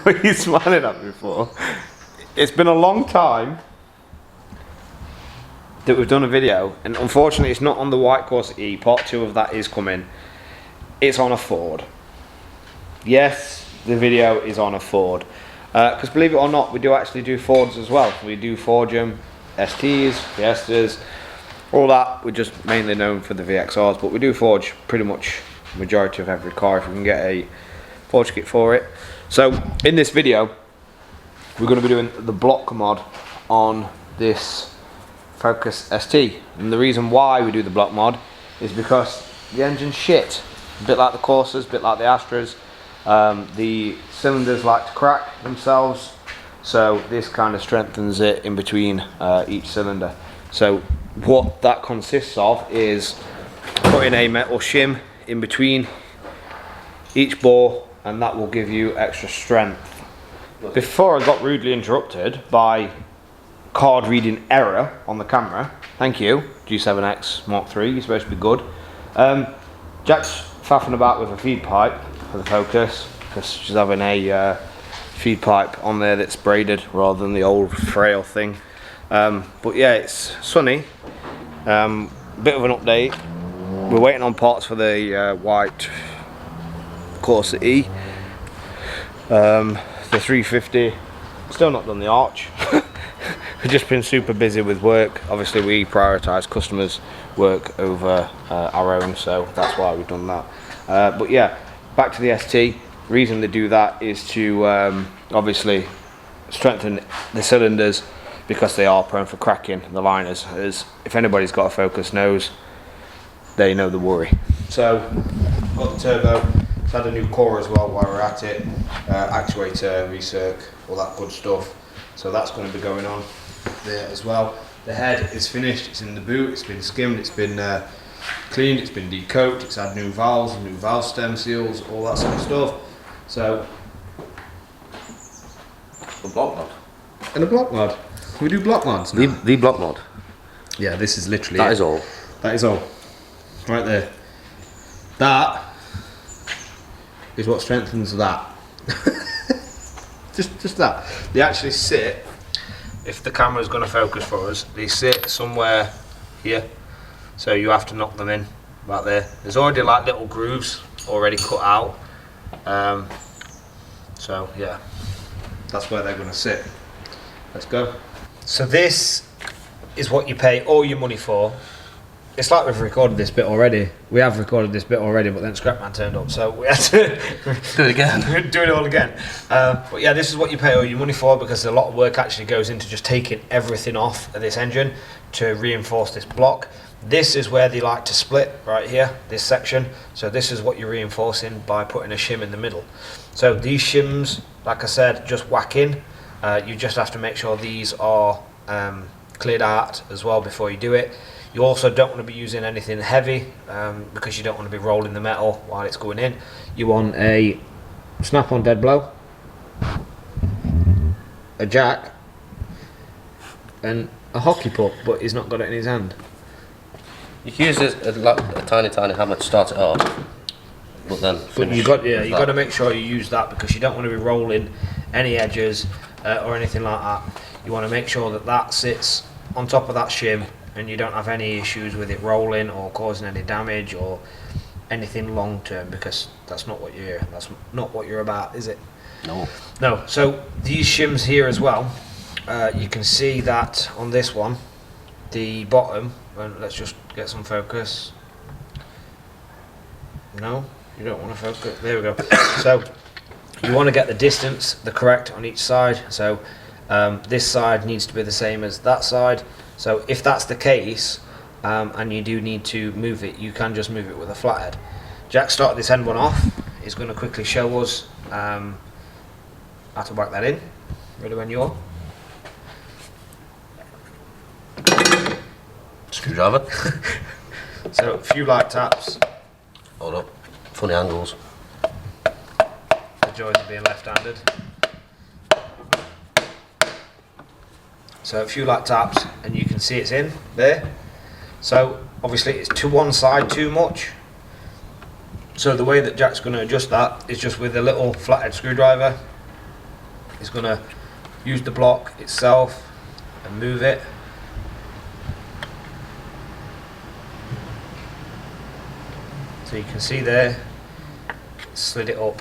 What are you smiling at me for? It's been a long time that we've done a video, and unfortunately it's not on the White Corsa E. Part 2 of that is coming. It's on a Ford. Yes, the video is on a Ford. Because believe it or not, we do actually do Fords as well. We do Forgium, STs, Fiestas, all that. We're just mainly known for the VXRs, but we do forge pretty much majority of every car if we can get a forge kit for it. So in this video, we're going to be doing the block mod on this Focus ST, and the reason why we do the block mod is because the engine's shit, a bit like the Corsas, a bit like the Astras. The cylinders like to crack themselves, so this kind of strengthens it in between each cylinder. So what that consists of is putting a metal shim in between each bore, and that will give you extra strength. Before I got rudely interrupted by card reading error on the camera, thank you G7X Mark III, you're supposed to be good. Jack's faffing about with a feed pipe for the Focus because she's having a feed pipe on there that's braided rather than the old frail thing. But yeah, it's sunny. Bit of an update. We're waiting on parts for the White Corsa E. The 350, still not done the arch. We've just been super busy with work. Obviously we prioritise customers' work over our own, so that's why we've done that. But yeah, back to the ST. The reason they do that is to obviously strengthen the cylinders because they are prone for cracking, the liners. As if anybody's got a Focus knows, they know the worry. So, got the turbo, it's had a new core as well while we're at it, actuator, recirc, all that good stuff. So that's going to be going on there as well. The head is finished, it's in the boot, it's been skimmed, it's been cleaned, it's been decoked, it's had new valves, new valve stem seals, all that sort of stuff. So, a block mod. And a block mod. We do block mods now. The block mod. Yeah, this is literally That is all. That is all. Right there. That is what strengthens that. just that. They actually sit, if the camera's going to focus for us, they sit somewhere here. So you have to knock them in about there. There's already like little grooves already cut out. So yeah, that's where they're going to sit. Let's go. So this is what you pay all your money for. It's like we've recorded this bit already. We have recorded this bit already, but then Scrapman turned up, so we had to do it again. Do it all again. But yeah, this is what you pay all your money for, because a lot of work actually goes into just taking everything off of this engine to reinforce this block. This is where they like to split, right here, this section. So this is what you're reinforcing by putting a shim in the middle. So these shims, like I said, just whack in. You just have to make sure these are cleared out as well before you do it. You also don't want to be using anything heavy because you don't want to be rolling the metal while it's going in. You want a snap-on dead blow, a jack, and a hockey puck, but he's not got it in his hand. You can use a tiny hammer to start it off, but then you got to make sure you use that because you don't want to be rolling any edges or anything like that. You want to make sure that that sits on top of that shim, and you don't have any issues with it rolling or causing any damage or anything long term, because that's not what you're about, is it? No. No. So these shims here as well, you can see that on this one, the bottom. And let's just get some focus. No, you don't want to focus. There we go. So you want to get the distance correct on each side. So this side needs to be the same as that side. So if that's the case, and you do need to move it, you can just move it with a flathead. Jack started this end one off. He's going to quickly show us how to whack that in. Ready when you are. Screwdriver. So a few light taps. Hold up. Funny angles. The joys of being left-handed. So a few light taps, and you can see it's in there. So obviously it's to one side too much. So the way that Jack's going to adjust that is just with a little flathead screwdriver. is going to use the block itself and move it. So you can see there, slid it up,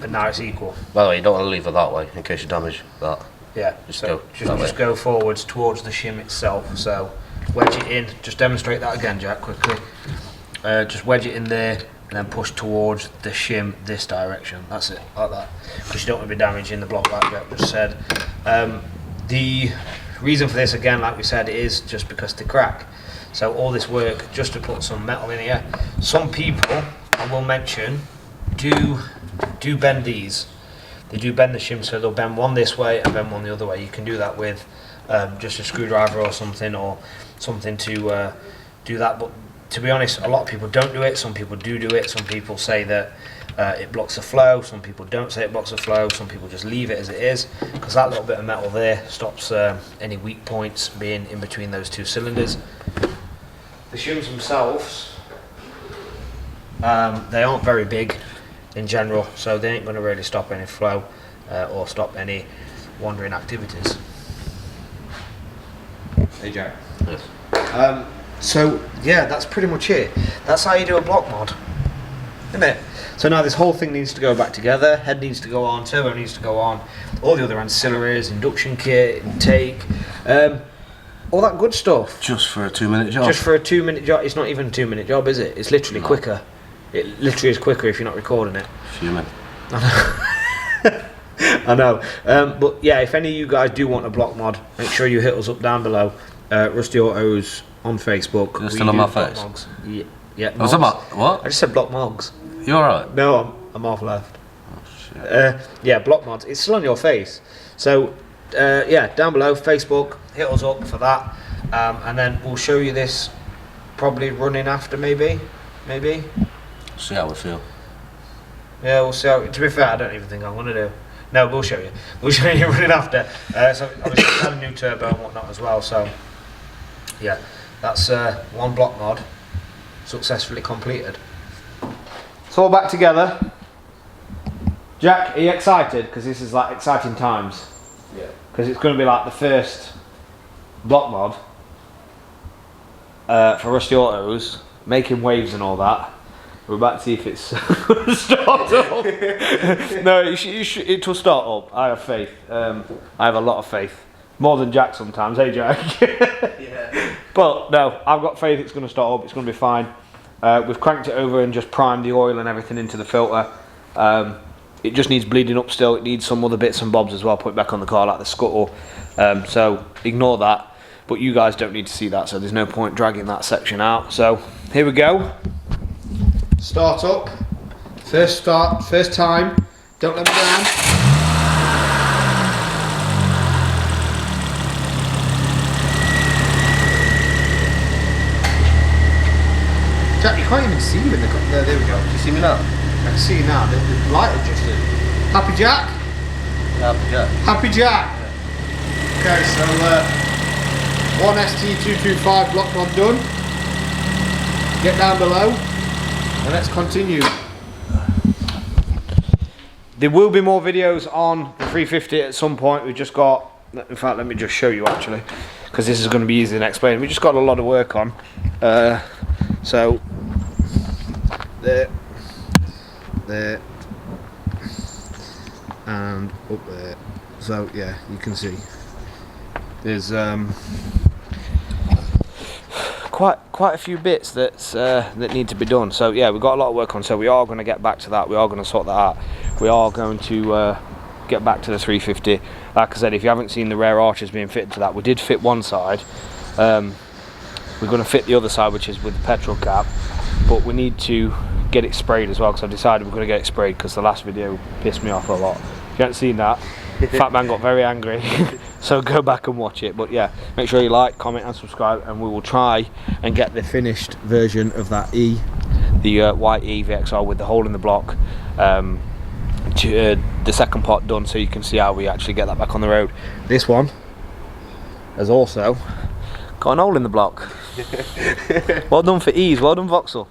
and now it's equal. By the way, you don't want to leave it that way in case you damage that. Yeah, Just so go just, that just way. go forwards towards the shim itself. So wedge it in. Just demonstrate that again, Jack, quickly. Just wedge it in there and then push towards the shim this direction. That's it, like that. Because you don't want to be damaging the block like Jack just said. The reason for this, again, like we said, is just because they crack. So all this work just to put some metal in here. Some people, I will mention, do bend these. They do bend the shim, so they'll bend one this way and bend one the other way. You can do that with just a screwdriver or something to do that. But to be honest, a lot of people don't do it. Some people do it. Some people say that it blocks the flow. Some people don't say it blocks the flow. Some people just leave it as it is, because that little bit of metal there stops any weak points being in between those two cylinders. The shims themselves, they aren't very big in general, so they ain't going to really stop any flow or stop any wandering activities. Hey Jack. Yes. So yeah, that's pretty much it. That's how you do a block mod, isn't it? So now this whole thing needs to go back together. Head needs to go on, turbo needs to go on, all the other ancillaries, induction kit, intake, all that good stuff. Just for a 2-minute job. Just for a 2-minute job. It's not even a 2-minute job, is it? It's literally quicker. It literally is quicker if you're not recording it. Fuming. I know. But yeah, if any of you guys do want a block mod, make sure you hit us up down below. Rusty Autos on Facebook. You're We still on do my block face? mods. Yeah. What's mods. that? What? I just said block mogs. You alright? No, I'm half left. Oh, shit. Yeah, block mods. It's still on your face. So yeah, down below, Facebook, hit us up for that. And then we'll show you this probably running after, maybe. See how we feel. Yeah, we'll see how. To be fair, I don't even think I'm gonna do. No, we'll show you. We'll show you running after. So obviously we had a new turbo and whatnot as well. So yeah, that's one block mod successfully completed. It's all back together. Jack, are you excited? Because this is like exciting times. Yeah. Because it's going to be like the first block mod for Rusty Autos, making waves and all that. We're about to see if it's going to start up. No, it will start up. I have faith. I have a lot of faith. More than Jack sometimes, hey Jack? Yeah. But no, I've got faith it's going to start up. It's going to be fine. We've cranked it over and just primed the oil and everything into the filter. It just needs bleeding up still. It needs some other bits and bobs as well. Put it back on the car like the scuttle. So ignore that. But you guys don't need to see that, so there's no point dragging that section out. So here we go. Start up. First time. Don't let me down. Jack, you can't even see you in the there we go. Do you see me now? I can see you now. The light adjusted. Happy Jack? Yeah. Happy Jack. Okay, so one ST225 block mod done. Get down below and let's continue. There will be more videos on the 350 at some point. We've just got, in fact, let me just show you actually, because this is going to be easy to explain. We just got a lot of work on. So there, and up there. So yeah, you can see there's quite a few bits that need to be done. So yeah, we've got a lot of work on. So we are going to get back to that. We are going to sort that out. We are going to get back to the 350. Like I said, if you haven't seen the rear arches being fitted to that, we did fit one side. We're going to fit the other side, which is with the petrol cap, but we need to get it sprayed as well, because I've decided we're going to get it sprayed because the last video pissed me off a lot. If you haven't seen that, Fat Man got very angry, so go back and watch it. But yeah, make sure you like, comment and subscribe, and we will try and get the finished version of that the white VXR with the hole in the block, the second part done, so you can see how we actually get that back on the road. This one has also got an hole in the block. Well done for ease, well done Vauxhall.